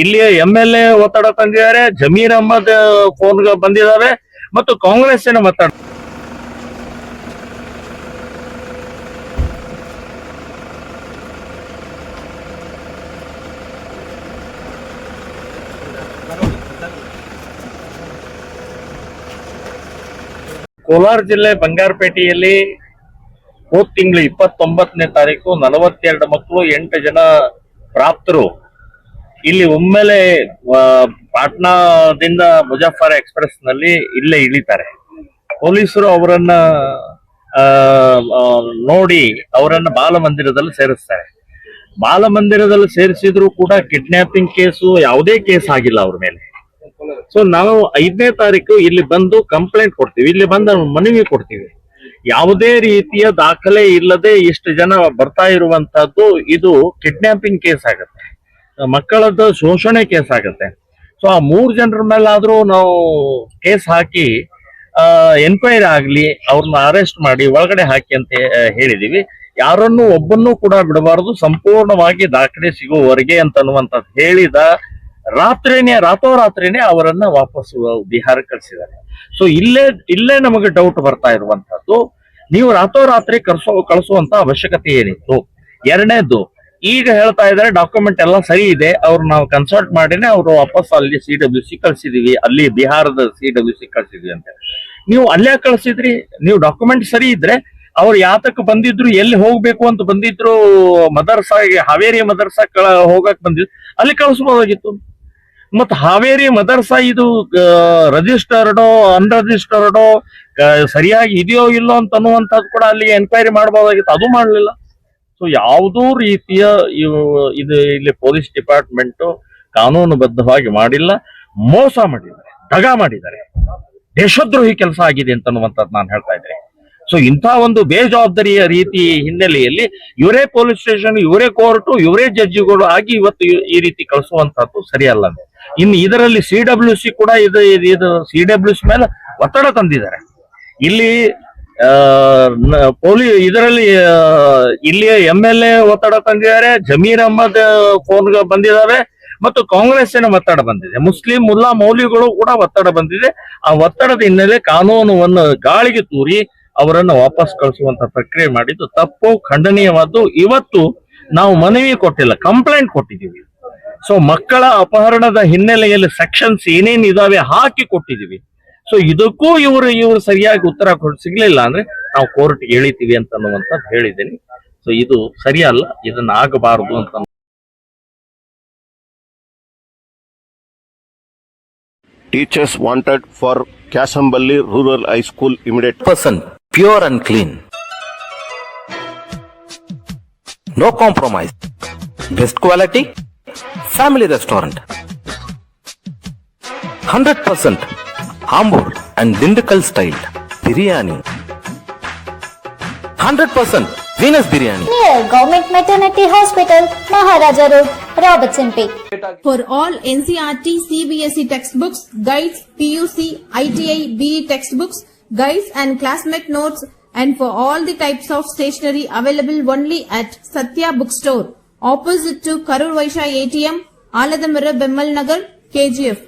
ಇಲ್ಲಿಯ MLA ಒತ್ತಡ ತಂದಿದ್ದಾರೆ, ಜಮೀರ್ ಅಹಮದ್ ಫೋನ್ ಬಂದಿದ್ದಾವೆ ಮತ್ತು ಕಾಂಗ್ರೆಸ್ಸಿನ ಒತ್ತಡ. ಕೋಲಾರ ಜಿಲ್ಲೆ ಬಂಗಾರಪೇಟೆಯಲ್ಲಿ ಹೋದ ತಿಂಗಳು 29ನೇ ತಾರೀಕು 42 ಮಕ್ಕಳು 8 ಜನ ಪ್ರಾಪ್ತರು ಇಲ್ಲಿ ಒಮ್ಮೆಲೆ ಪಾಟ್ನಾದಿಂದ ಮುಜಾಫರ್ ಎಕ್ಸ್ಪ್ರೆಸ್ ನಲ್ಲಿ ಇಲ್ಲೇ ಇಳಿತಾರೆ. ಪೊಲೀಸರು ಅವರನ್ನ ನೋಡಿ ಅವರನ್ನ ಬಾಲಮಂದಿರದಲ್ಲಿ ಸೇರಿಸ್ತಾರೆ. ಬಾಲಮಂದಿರದಲ್ಲಿ ಸೇರಿಸಿದ್ರು ಕೂಡ ಕಿಡ್ನಾಪಿಂಗ್ ಕೇಸು ಯಾವುದೇ ಕೇಸ್ ಆಗಿಲ್ಲ ಅವ್ರ ಮೇಲೆ. ಸೊ ನಾವು 5ನೇ ತಾರೀಕು ಇಲ್ಲಿ ಬಂದು ಕಂಪ್ಲೇಂಟ್ ಕೊಡ್ತೀವಿ, ಇಲ್ಲಿ ಬಂದು ಮನವಿ ಕೊಡ್ತೀವಿ. ಯಾವುದೇ ರೀತಿಯ ದಾಖಲೆ ಇಲ್ಲದೆ ಇಷ್ಟು ಜನ ಬರ್ತಾ ಇರುವಂತಹದ್ದು ಇದು ಕಿಡ್ನಾಪಿಂಗ್ ಕೇಸ್ ಆಗುತ್ತೆ, ಮಕ್ಕಳದ್ದು ಶೋಷಣೆ ಕೇಸ್ ಆಗುತ್ತೆ. ಸೊ ಆ 3 ಜನರ ಮೇಲಾದ್ರೂ ನಾವು ಕೇಸ್ ಹಾಕಿ ಎನ್ಕ್ವೈರಿ ಆಗ್ಲಿ, ಅವ್ರನ್ನ ಅರೆಸ್ಟ್ ಮಾಡಿ ಒಳಗಡೆ ಹಾಕಿ ಅಂತ ಹೇಳಿದೀವಿ. ಯಾರನ್ನು ಒಬ್ಬನ್ನೂ ಕೂಡ ಬಿಡಬಾರದು, ಸಂಪೂರ್ಣವಾಗಿ ದಾಖಲೆ ಸಿಗುವವರೆಗೆ ಅಂತ ಅನ್ನುವಂಥದ್ದು ಹೇಳಿದ ರಾತ್ರೋರಾತ್ರಿನೇ ಅವರನ್ನ ವಾಪಸ್ ಬಿಹಾರ ಕಳಿಸಿದ್ದಾರೆ. ಸೊ ಇಲ್ಲೇ ನಮಗೆ ಡೌಟ್ ಬರ್ತಾ ಇರುವಂತಹದ್ದು, ನೀವು ರಾತ್ರೋರಾತ್ರಿ ಕಳಿಸುವಂತ ಅವಶ್ಯಕತೆ ಏನಿತ್ತು? ಎರಡನೇದು, ಈಗ ಹೇಳ್ತಾ ಇದ್ದಾರೆ ಡಾಕ್ಯುಮೆಂಟ್ ಎಲ್ಲ ಸರಿ ಇದೆ, ಅವ್ರು ನಾವು ಕನ್ಸಲ್ಟ್ ಮಾಡಿನೇ ಅವರು ವಾಪಸ್ ಅಲ್ಲಿ CWC ಕಳ್ಸಿದೀವಿ, ಅಲ್ಲಿ ಬಿಹಾರದ CWC ಕಳ್ಸಿದ್ವಿ ಅಂತ. ನೀವು ಅಲ್ಲೇ ಕಳ್ಸಿದ್ರಿ, ನೀವು ಡಾಕ್ಯುಮೆಂಟ್ ಸರಿ ಇದ್ರೆ ಅವ್ರು ಯಾತಕ್ಕೆ ಬಂದಿದ್ರು, ಎಲ್ಲಿ ಹೋಗ್ಬೇಕು ಅಂತ ಬಂದಿದ್ರು, ಮದರ್ಸಾಗೆ ಹಾವೇರಿ ಮದರ್ಸಾ ಹೋಗಕ್ ಬಂದಿದ್ರು, ಅಲ್ಲಿ ಕಳಿಸ್ಬೋದಾಗಿತ್ತು. ಮತ್ ಹಾವೇರಿ ಮದರ್ಸಾ ಇದು ರಿಜಿಸ್ಟರ್ಡೋ ಅನ್ರಿಜಿಸ್ಟರ್ಡೋ ಸರಿಯಾಗಿ ಇದೆಯೋ ಇಲ್ಲೋ ಅಂತ ಅನ್ನುವಂಥದ್ದು ಕೂಡ ಅಲ್ಲಿ ಎನ್ಕ್ವೈರಿ ಮಾಡಬಹುದಾಗಿತ್ತು, ಅದು ಮಾಡಲಿಲ್ಲ. ಸೊ ಯಾವುದೂ ರೀತಿಯ ಇದು ಇಲ್ಲಿ ಪೊಲೀಸ್ ಡಿಪಾರ್ಟ್ಮೆಂಟ್ ಕಾನೂನುಬದ್ಧವಾಗಿ ಮಾಡಿಲ್ಲ, ಮೋಸ ಮಾಡಿದ್ದಾರೆ, ದಗ ಮಾಡಿದ್ದಾರೆ, ದೇಶದ್ರೋಹಿ ಕೆಲಸ ಆಗಿದೆ ಅಂತ ಅನ್ನುವಂಥದ್ದು ನಾನು ಹೇಳ್ತಾ ಇದ್ದೇನೆ. ಸೊ ಇಂಥ ಒಂದು ಬೇಜವಾಬ್ದಾರಿಯ ರೀತಿ ಹಿನ್ನೆಲೆಯಲ್ಲಿ ಇವರೇ ಪೊಲೀಸ್ ಸ್ಟೇಷನ್, ಇವರೇ ಕೋರ್ಟು, ಇವರೇ ಜಡ್ಜಿಗಳು ಆಗಿ ಇವತ್ತು ಈ ರೀತಿ ಕಳಿಸುವಂತಹದ್ದು ಸರಿಯಲ್ಲ. ಇನ್ನು ಇದರಲ್ಲಿ CWC ಕೂಡ ಇದು CWC ಮೇಲೆ ಒತ್ತಡ ತಂದಿದ್ದಾರೆ. ಇಲ್ಲಿ ಇದರಲ್ಲಿ ಇಲ್ಲಿಯ MLA ಒತ್ತಡ ತಂದಿದ್ದಾರೆ, ಜಮೀರ್ ಅಹಮದ್ ಫೋನ್ ಬಂದಿದ್ದಾವೆ ಮತ್ತು ಕಾಂಗ್ರೆಸ್ಸಿನ ಒತ್ತಡ ಬಂದಿದೆ, ಮುಸ್ಲಿಂ ಮುಲ್ಲಾ ಮೌಲ್ವಿಗಳು ಕೂಡ ಒತ್ತಡ ಬಂದಿದೆ. ಆ ಒತ್ತಡದ ಹಿನ್ನೆಲೆ ಕಾನೂನನ್ನು ಗಾಳಿಗೆ ತೂರಿ ಅವರನ್ನು ವಾಪಸ್ ಕಳಿಸುವಂತ ಪ್ರಕ್ರಿಯೆ ಮಾಡಿದ್ದು ತಪ್ಪು, ಖಂಡನೀಯವಾದ್ದು. ಇವತ್ತು ನಾವು ಮನವಿ ಕೊಟ್ಟಿಲ್ಲ, ಕಂಪ್ಲೇಂಟ್ ಕೊಟ್ಟಿದ್ದೀವಿ. ಸೊ ಮಕ್ಕಳ ಅಪಹರಣದ ಹಿನ್ನೆಲೆಯಲ್ಲಿ ಸೆಕ್ಷನ್ಸ್ ಏನೇನ್ ಇದಾವೆ ಹಾಕಿ ಕೊಟ್ಟಿದ್ದೀವಿ. ಸೊ ಇದಕ್ಕೂ ಇವರು ಸರಿಯಾಗಿ ಉತ್ತರ ಸಿಗ್ಲಿಲ್ಲ ಅಂದ್ರೆ ನಾವು ಕೋರ್ಟ್ ಎಳಿತೀವಿ ಅಂತ ಅನ್ನುವಂಥದ್ದು ಹೇಳಿದ್ದೀನಿ. ಸೊ ಇದು ಸರಿಯಲ್ಲ, ಇದನ್ನ ಆಗಬಾರದು ಅಂತ. Teachers wanted for Kasambali Rural High School immediate. Person pure and clean. No compromise. Best quality. Family restaurant. 100% Ambur and Dindakal style biryani. 100% Venus biryani. Near Government Maternity Hospital, Maharaja Road, Robertson Peak. For all NCERT, CBSE textbooks, guides, PUC, ITI, BE textbooks, guides and classmate notes, and for all the types of stationery available only at Satya Bookstore, opposite to Karur Vaishya ATM, Aladamira Bemmal Nagar, KGF.